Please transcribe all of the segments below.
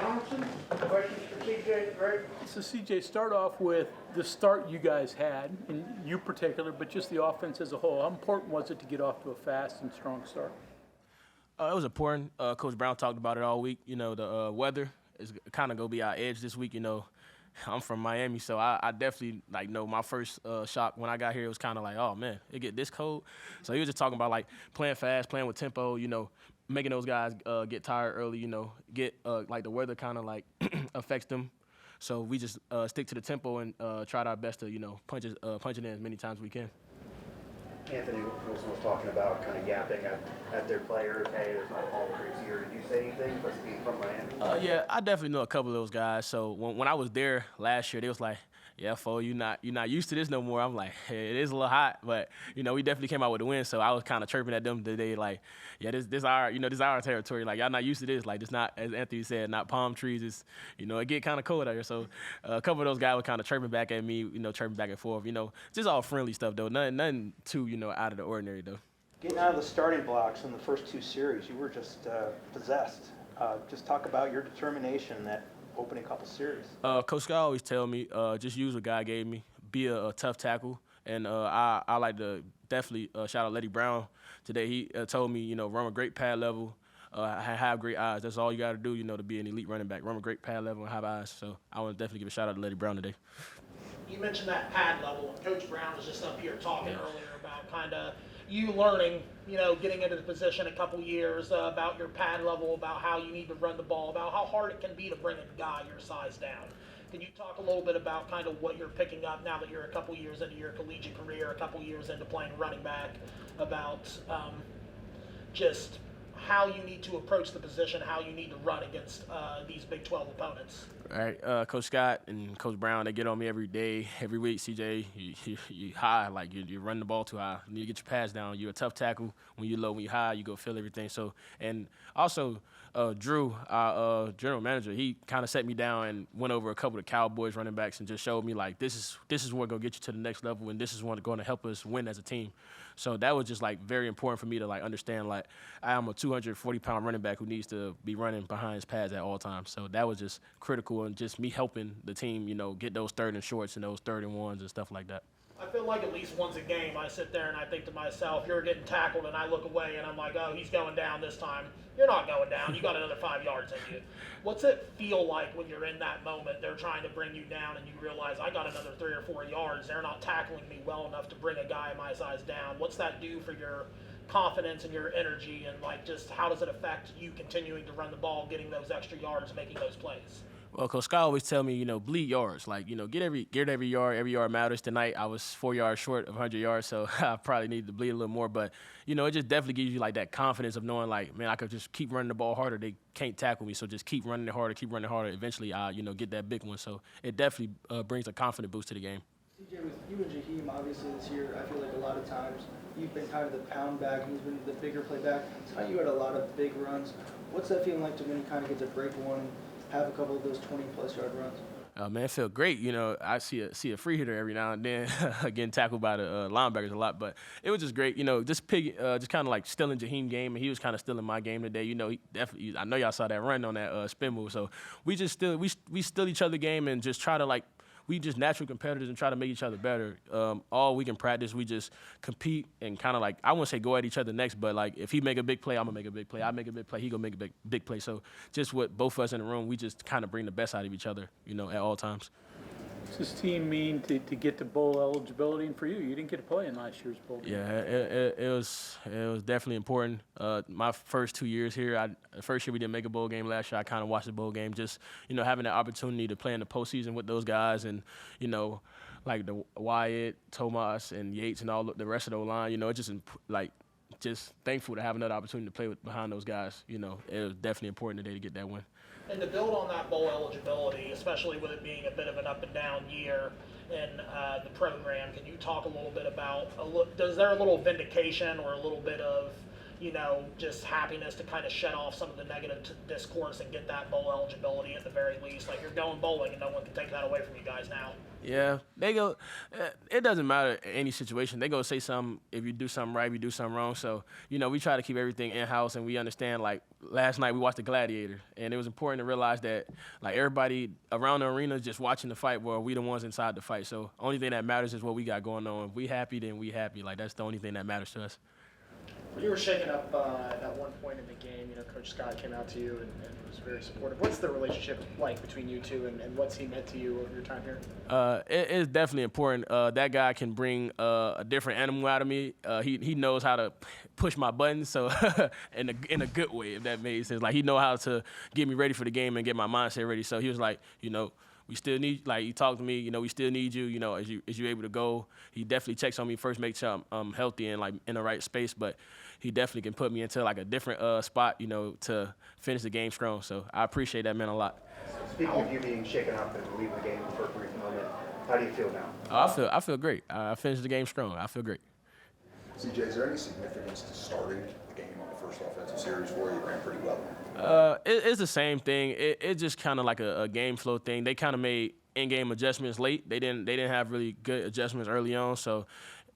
Donaldson. Questions for CJ, Greg? So CJ, start off with the start you guys had, and you particular, but just the offense as a whole. How important was it to get off to a fast and strong start? It was important. Coach Brown talked about it all week. You know, the weather is kind of going to be our edge this week. You know, I'm from Miami, so I definitely, know my first shock when I got here, it was kind of like, oh, man, it get this cold? So he was just talking about, playing fast, playing with tempo, making those guys get tired early, get, the weather kind of, affects them. So we just stick to the tempo and tried our best to, punch it in as many times as we can. Anthony Wilson was talking about kind of yapping at their players. Hey, there's not a ball crease here. Did you say anything but being from Miami? Yeah, I definitely know a couple of those guys. So when I was there last year, they was like, yeah, fo, you're not used to this no more. I'm like, hey, it is a little hot, but we definitely came out with the win. So I was kind of chirping at them today, yeah, this our territory. Y'all not used to this. It's not, as Anthony said, not palm trees. It's it get kind of cold out here. So a couple of those guys were kind of chirping back at me, chirping back and forth. Just all friendly stuff though. Nothing too out of the ordinary though. Getting out of the starting blocks in the first two series, you were just possessed. Just talk about your determination that opening couple series. Coach Scott always tell me, just use what God gave me, be a tough tackle, and I like to definitely shout out Letty Brown today. He told me, run a great pad level, have great eyes. That's all you got to do, to be an elite running back. Run a great pad level and have eyes. So I want to definitely give a shout out to Letty Brown today. You mentioned that pad level, and Coach Brown was just up here talking earlier about kind of you learning, getting into the position a couple years, about your pad level, about how you need to run the ball, about how hard it can be to bring a guy your size down. Can you talk a little bit about kind of what you're picking up now that you're a couple years into your collegiate career, a couple years into playing running back, about just how you need to approach the position, how you need to run against these Big 12 opponents? All right, Coach Scott and Coach Brown, they get on me every day, every week. CJ, you high, you're running the ball too high. You need to get your pass down. You're a tough tackle. When you're low, when you're high, you go feel everything. So, and also Drew, our general manager, he kind of set me down and went over a couple of Cowboys running backs and just showed me this is what's gonna get you to the next level, and this is what's going to help us win as a team. So that was just very important for me to understand I am a 240-pound running back who needs to be running behind his pads at all times. So that was just critical, and just me helping the team, get those 3rd and shorts and those 3rd and 1s and stuff like that. I feel like at least once a game I sit there and I think to myself, you're getting tackled, and I look away and I'm like, oh, he's going down this time. You're not going down. You got another 5 yards in you. What's it feel like when you're in that moment? They're trying to bring you down and you realize I got another 3 or 4 yards. They're not tackling me well enough to bring a guy my size down. What's that do for your confidence and your energy, and just how does it affect you continuing to run the ball, getting those extra yards, making those plays? Well, Coach Scott always tell me, bleed yards. Get every yard. Every yard matters. Tonight, I was 4 yards short of 100 yards, so I probably need to bleed a little more. But, it just definitely gives you, that confidence of knowing, man, I could just keep running the ball harder. They can't tackle me, so just keep running it harder, keep running it harder. Eventually, I, get that big one. So it definitely brings a confident boost to the game. CJ, with you and Jaheim, obviously, this year, I feel like a lot of times you've been kind of the pound back, and he's been the bigger play back. Tonight you had a lot of big runs. What's that feeling like to when you kind of get to break one and have a couple of those 20-plus yard runs? Man, it felt great. I see a free hitter every now and then getting tackled by the linebackers a lot, but it was just great. Just kind of stealing Jaheim's game, and he was kind of stealing my game today. He definitely. I know y'all saw that run on that spin move, so we just steal each other game and just try to we just natural competitors and try to make each other better. All week in practice, we just compete and kind of I wouldn't say go at each other next, but if he make a big play, I'm gonna make a big play. I make a big play, he gonna make a big play. So just what both of us in the room, we just kind of bring the best out of each other, at all times. What's this team mean to get to bowl eligibility? And for you, you didn't get to play in last year's bowl game. Yeah, it was definitely important. My first 2 years here, the first year we didn't make a bowl game. Last year I kind of watched the bowl game. Just having the opportunity to play in the postseason with those guys, and the Wyatt, Tomas, and Yates, and all the rest of the line. It just thankful to have another opportunity to play behind those guys. It was definitely important today to get that win. And to build on that bowl eligibility, especially with it being a bit of an up and down year in the program, can you talk a little bit about, is there a little vindication or a little bit of, just happiness to kind of shed off some of the negative discourse and get that bowl eligibility at the very least? You're going bowling and no one can take that away from you guys now. Yeah, they go. It doesn't matter in any situation. They go say something if you do something right, if you do something wrong. So we try to keep everything in house, and we understand last night we watched The Gladiator, and it was important to realize that like everybody around the arena is just watching the fight, where we the ones inside the fight. So only thing that matters is what we got going on. If we happy, then we happy. Like that's the only thing that matters to us. You were shaken up at one point in the game. Coach Scott came out to you and was very supportive. What's the relationship like between you two, and what's he meant to you over your time here? It's definitely important. That guy can bring a different animal out of me. He knows how to push my buttons, so in a good way, if that makes sense. Like he know how to get me ready for the game and get my mindset ready. So he was like, we still need, like he talked to me, we still need you, as you able to go. He definitely checks on me first, make sure I'm healthy and like in the right space, but he definitely can put me into like a different spot, to finish the game strong. So I appreciate that man a lot. Speaking of you being shaken up and leaving the game for a brief moment, how do you feel now? I feel great. I finished the game strong. I feel great. CJ, is there any significance to starting the game on the first offensive series for you? You ran pretty well. It's the same thing. It's just kind of like a game flow thing. They kind of made in-game adjustments late. They didn't have really good adjustments early on. So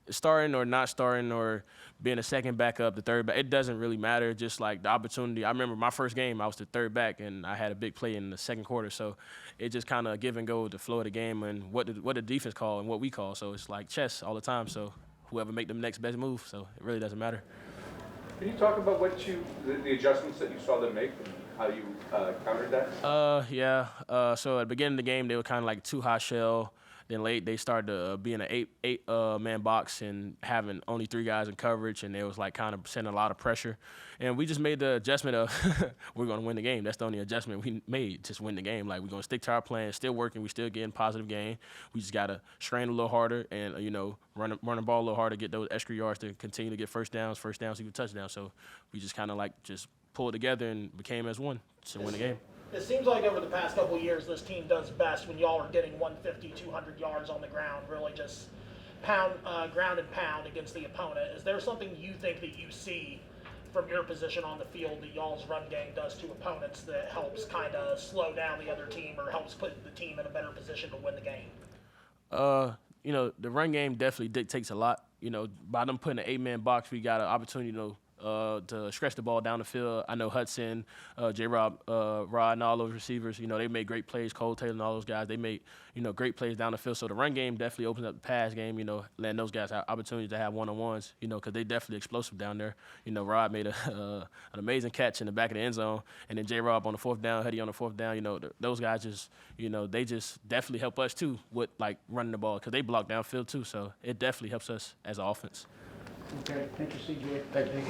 starting or not starting or being a second backup, the third back, it doesn't really matter. Just like the opportunity. I remember my first game, I was the third back, and I had a big play in the second quarter. So it just kind of give and go with the flow of the game and what the defense call and what we call. So it's like chess all the time. So whoever make the next best move. So it really doesn't matter. Can you talk about the adjustments that you saw them make and how you countered that? Yeah. So at the beginning of the game, they were kind of like too high shell. Then late, they started to be in an eight man box and having only 3 guys in coverage, and it was like kind of sending a lot of pressure. And we just made the adjustment of we're going to win the game. That's the only adjustment we made, just win the game. Like we're going to stick to our plan, still working, we still getting positive gain. We just got to strain a little harder and run the ball a little harder, get those extra yards to continue to get first downs even touchdowns. So we just kind of like just pulled together and became as one to win the game. It seems like over the past couple of years, this team does best when y'all are getting 150, 200 yards on the ground, really just ground and pound against the opponent. Is there something you think that you see from your position on the field that y'all's run game does to opponents that helps kind of slow down the other team or helps put the team in a better position to win the game? The run game definitely dictates a lot. By them putting an 8-man box, we got an opportunity, to stretch the ball down the field. I know Hudson, J-Rob, Rod, and all those receivers, they made great plays. Cole Taylor and all those guys, they made, great plays down the field. So the run game definitely opens up the pass game, letting those guys have opportunities to have one-on-ones, because they definitely explosive down there. Rod made an amazing catch in the back of the end zone, and then J-Rob on the 4th down, Huddy on the 4th down, those guys just, they just definitely help us too with, like, running the ball because they block downfield too. So it definitely helps us as an offense. Okay, thank you, CJ. Thank you.